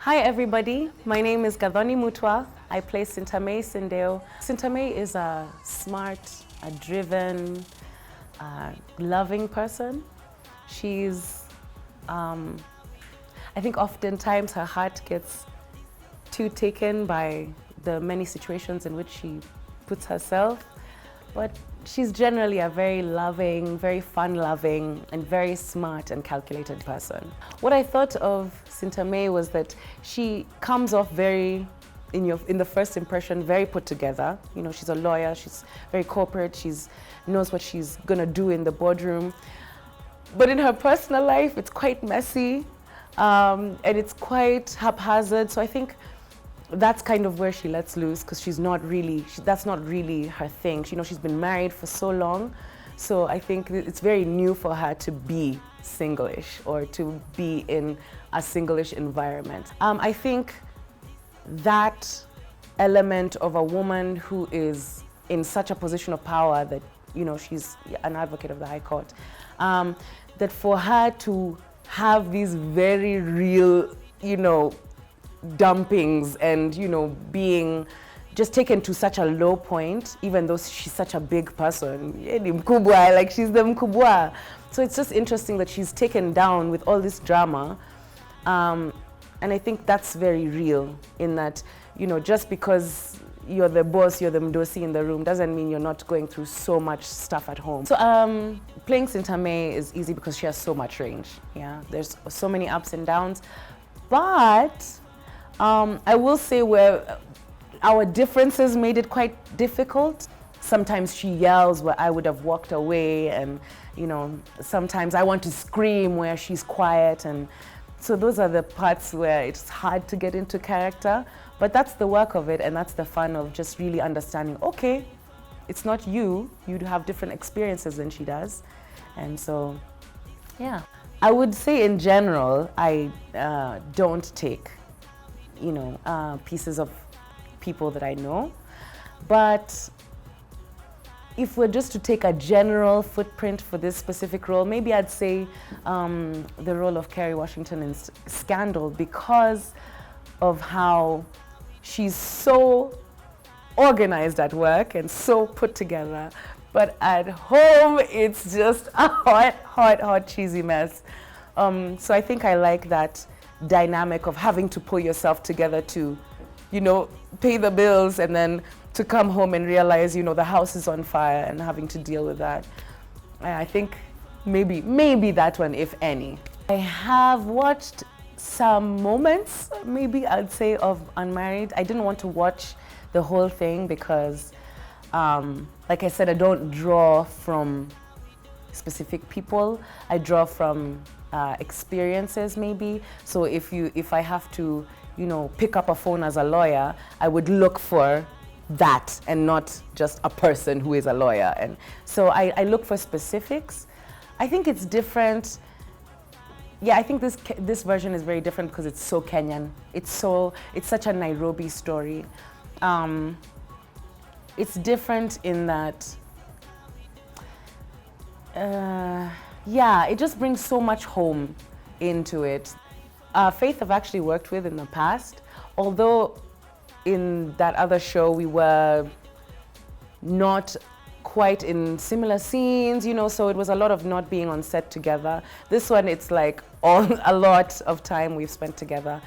Hi everybody, my name is Gathoni Mutua. I play Sintamei Sindeo. Sintamei is a smart, a driven, loving person. She's, I think oftentimes her heart gets too taken by the many situations in which she puts herself, but she's generally a very loving, very fun-loving, and very smart and calculated person. What I thought of Sintamei was that she comes off very, in the first impression, very put together. You know, she's a lawyer, she's very corporate, knows what she's gonna do in the boardroom. But in her personal life, it's quite messy, and it's quite haphazard. So I think that's kind of where she lets loose, because that's not really her thing. You know, she's been married for so long, so I think it's very new for her to be single-ish or to be in a single-ish environment. I think that element of a woman who is in such a position of power that, you know, she's an advocate of the High Court, that for her to have these very real, you know, dumpings and, you know, being just taken to such a low point, even though she's such a big person, like she's the mkubwa. So it's just interesting that she's taken down with all this drama, and I think that's very real, in that, you know, just because you're the boss, you're the mdosi in the room, doesn't mean you're not going through so much stuff at home. So playing Sintamei is easy because she has so much range. Yeah, there's so many ups and downs, but I will say where our differences made it quite difficult. Sometimes she yells where I would have walked away, and, you know, sometimes I want to scream where she's quiet, and so those are the parts where it's hard to get into character. But that's the work of it, and that's the fun of just really understanding, okay, it's not you have different experiences than she does. And so, yeah. I would say in general, I don't take, you know, pieces of people that I know. But if we're just to take a general footprint for this specific role, maybe I'd say the role of Kerry Washington in Scandal, because of how she's so organized at work and so put together, but at home it's just a hot, cheesy mess. So I think I like that dynamic of having to pull yourself together to, you know, pay the bills, and then to come home and realize, you know, the house is on fire, and having to deal with that. I think maybe that one, if any. I have watched some moments, maybe I'd say, of Unmarried. I didn't want to watch the whole thing because, like I said, I don't draw from specific people. I draw from experiences, maybe. So if I have to, you know, pick up a phone as a lawyer, I would look for that and not just a person who is a lawyer. And so I look for specifics. I think it's different. Yeah, I think this version is very different because it's so Kenyan. It's such a Nairobi story. It's different in that, yeah, it just brings so much home into it. Faith I've actually worked with in the past, although in that other show we were not quite in similar scenes, you know, so it was a lot of not being on set together. This one, it's like a lot of time we've spent together.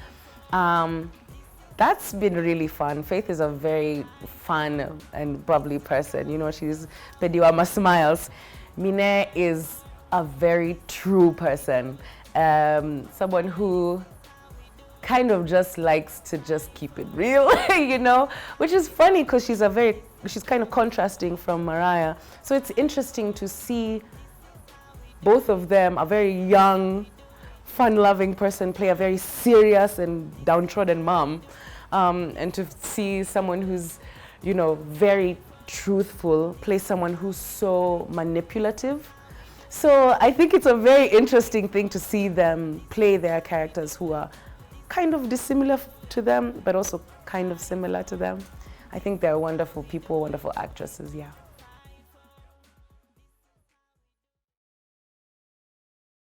That's been really fun. Faith is a very fun and bubbly person. You know, she's Pediwama smiles. Minne is a very true person. Someone who kind of just likes to just keep it real, you know, which is funny because she's kind of contrasting from Mariah. So it's interesting to see both of them, a very young, fun-loving person, play a very serious and downtrodden mom, and to see someone who's, you know, very truthful play someone who's so manipulative. So I think it's a very interesting thing to see them play their characters who are kind of dissimilar to them, but also kind of similar to them. I think they're wonderful people, wonderful actresses, yeah.